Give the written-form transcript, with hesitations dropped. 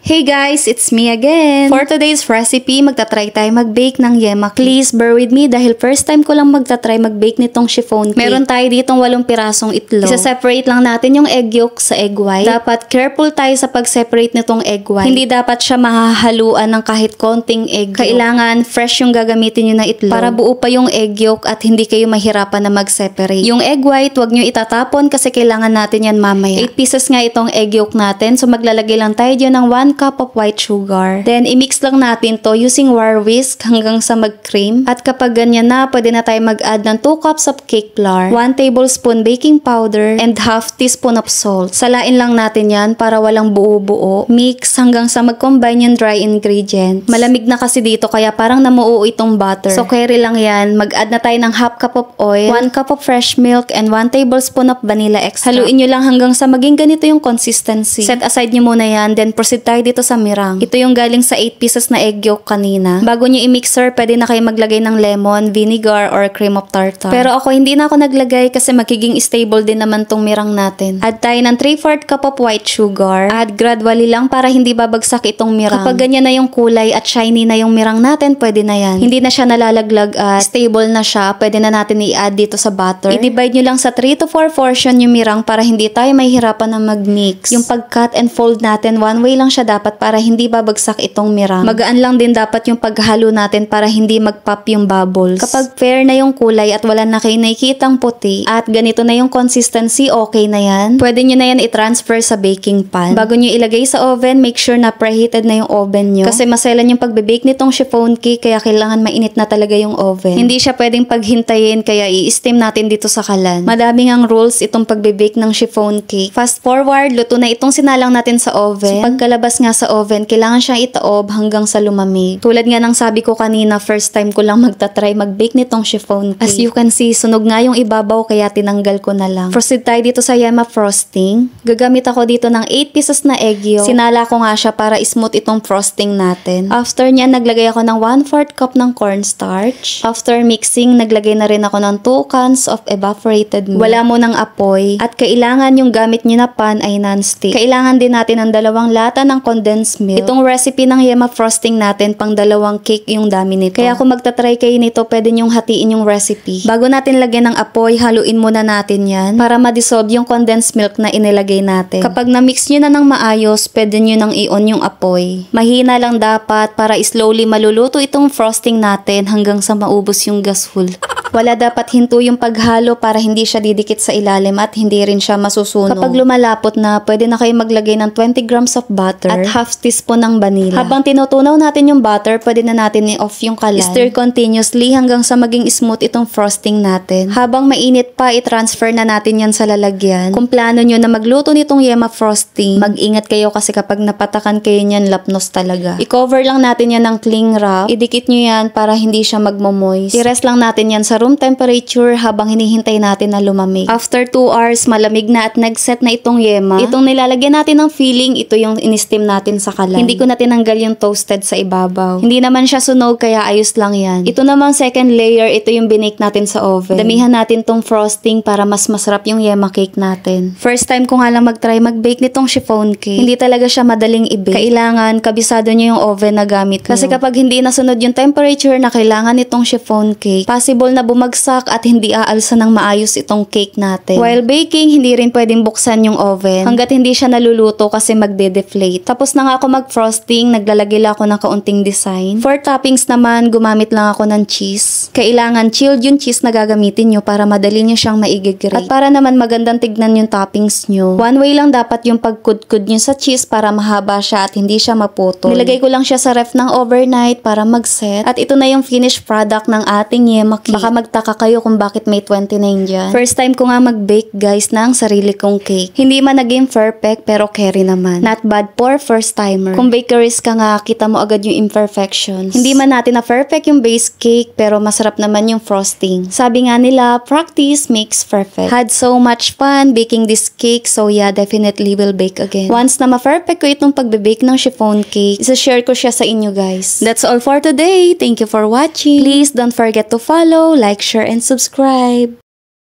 Hey guys, it's me again. For today's recipe, magta-try tayo mag-bake ng yema. Please bear with me dahil first time ko lang magta-try mag-bake nitong chiffon cake. Meron tayo ditong 8 pirasong itlog. Isa-separate lang natin yung egg yolk sa egg white. Dapat careful tayo sa pag-separate nitong egg white. Hindi dapat siya mahahaluan ng kahit konting egg yolk. Kailangan fresh yung gagamitin nyo na itlog para buo pa yung egg yolk at hindi kayo mahirapan na mag-separate. Yung egg white, wag nyo itatapon kasi kailangan natin yan mamaya. 8 pieces nga itong egg yolk natin. So maglalagay lang tayo dyan ng 1 cup of white sugar. Then, i-mix lang natin to using wire whisk hanggang sa mag-cream. At kapag ganyan na, pwede na tayo mag-add ng 2 cups of cake flour, 1 tablespoon baking powder, and half teaspoon of salt. Salain lang natin yan para walang buo-buo. Mix hanggang sa mag-combine yung dry ingredients. Malamig na kasi dito kaya parang namuo itong butter. So, carry lang yan. Mag-add na tayo ng half cup of oil, 1 cup of fresh milk, and 1 tablespoon of vanilla extract. Haluin nyo lang hanggang sa maging ganito yung consistency. Set aside nyo muna yan. Then, proceed tayo dito sa mirang. Ito yung galing sa 8 pieces na egg yolk kanina. Bago nyo i-mixer, pwede na kayo maglagay ng lemon, vinegar, or cream of tartar. Pero ako, hindi na ako naglagay kasi magiging stable din naman tong mirang natin. Add tayo ng 3/4 cup of white sugar. Add gradually lang para hindi babagsak itong mirang. Kapag ganyan na yung kulay at shiny na yung mirang natin, pwede na yan. Hindi na siya nalalaglag at stable na siya. Pwede na natin i-add dito sa butter. I-divide nyo lang sa 3 to 4 portion yung mirang para hindi tayo mahihirapan na mag-mix. Yung pag-cut and fold natin, one way lang siya dapat para hindi babagsak itong mirang. Magaan lang din dapat yung paghalo natin para hindi mag-pop yung bubbles. Kapag fair na yung kulay at wala na kayo nakikitang puti at ganito na yung consistency, okay na yan. Pwede nyo na yan i-transfer sa baking pan. Bago nyo ilagay sa oven, make sure na preheated na yung oven nyo. Kasi maselan yung pagbe-bake nitong chiffon cake kaya kailangan mainit na talaga yung oven. Hindi siya pwedeng paghintayin kaya i-steam natin dito sa kalan. Madaming ang rules itong pagbe-bake ng chiffon cake. Fast forward, luto na itong sinalang natin sa oven. So pagkalabas nga sa oven, kailangan siyang itaob hanggang sa lumamig. Tulad nga ng sabi ko kanina, first time ko lang magta-try mag-bake nitong chiffon cake. As you can see, sunog nga yung ibabaw kaya tinanggal ko na lang. Proceed tayo dito sa yema frosting. Gagamit ako dito ng 8 pieces na egg yolk. Sinala ko nga siya para smooth itong frosting natin. After niyan, naglagay ako ng 1/4 cup ng cornstarch. After mixing, naglagay na rin ako ng 2 cans of evaporated milk. Wala mo ng apoy. At kailangan yung gamit nyo na pan ay non-stick. Kailangan din natin ng 2 lata ng condensed milk. Itong recipe ng yema frosting natin, pang 2 cake yung dami nito. Kaya kung magta-try kayo nito, pwede nyong hatiin yung recipe. Bago natin lagyan ng apoy, haluin muna natin yan para ma-dissolve yung condensed milk na inilagay natin. Kapag na-mix nyo na ng maayos, pwede nyo nang i-on yung apoy. Mahina lang dapat para slowly maluluto itong frosting natin hanggang sa maubos yung gasful. Wala dapat hinto yung paghalo para hindi siya didikit sa ilalim at hindi rin siya masusunog. Kapag lumalapot na, pwede na kayo maglagay ng 20 grams of butter at half teaspoon ng vanilla. Habang tinutunaw natin yung butter, pwede na natin i-off yung kalan. Stir continuously hanggang sa maging smooth itong frosting natin. Habang mainit pa, i-transfer na natin yan sa lalagyan. Kung plano nyo na magluto nitong yema frosting, mag-ingat kayo kasi kapag napatakan kayo niyan, lapnos talaga. I-cover lang natin yan ng cling wrap. Idikit nyo yan para hindi siya magmo-moist. I-rest lang natin yan sa room temperature habang hinihintay natin na lumamig. After 2 hours, malamig na at nag-set na itong yema. Itong nilalagyan natin ng filling, ito yung in-steam natin sa kalan. Hindi ko na tinanggal yung toasted sa ibabaw. Hindi naman siya sunog kaya ayos lang yan. Ito naman second layer, ito yung binake natin sa oven. Damihan natin tong frosting para mas masarap yung yema cake natin. First time ko nga lang mag-try mag-bake nitong chiffon cake. Hindi talaga siya madaling i-bake. Kailangan kabisado nyo yung oven na gamit nyo. Kasi kapag hindi nasunod yung temperature na kailangan nitong chiffon cake, possible na bumagsak at hindi aalsa ng maayos itong cake natin. While baking, hindi rin pwedeng buksan yung oven hanggat hindi siya naluluto kasi magde-deflate. Tapos na nga ako mag-frosting, naglalagay lang ako ng kaunting design. For toppings naman, gumamit lang ako ng cheese. Kailangan chilled yung cheese na gagamitin nyo para madali nyo siyang maigigray. At para naman magandang tignan yung toppings nyo, one way lang dapat yung pagkudkud nyo sa cheese para mahaba siya at hindi siya maputol. Nilagay ko lang siya sa ref ng overnight para mag-set. At ito na yung finished product ng ating yema cake. Baka magtaka kayo kung bakit may 29 dyan. First time ko nga mag-bake guys ng sarili kong cake. Hindi man naging perfect pero carry naman. Not bad for first timer. Kung bakeries ka nga, kita mo agad yung imperfections. Hindi man natin na perfect yung base cake pero masarap naman yung frosting. Sabi nga nila, practice makes perfect. Had so much fun baking this cake so yeah, definitely will bake again. Once na ma-perfect ko itong pagbe-bake ng chiffon cake, isa-share ko siya sa inyo guys. That's all for today. Thank you for watching. Please don't forget to follow, like, share, and subscribe.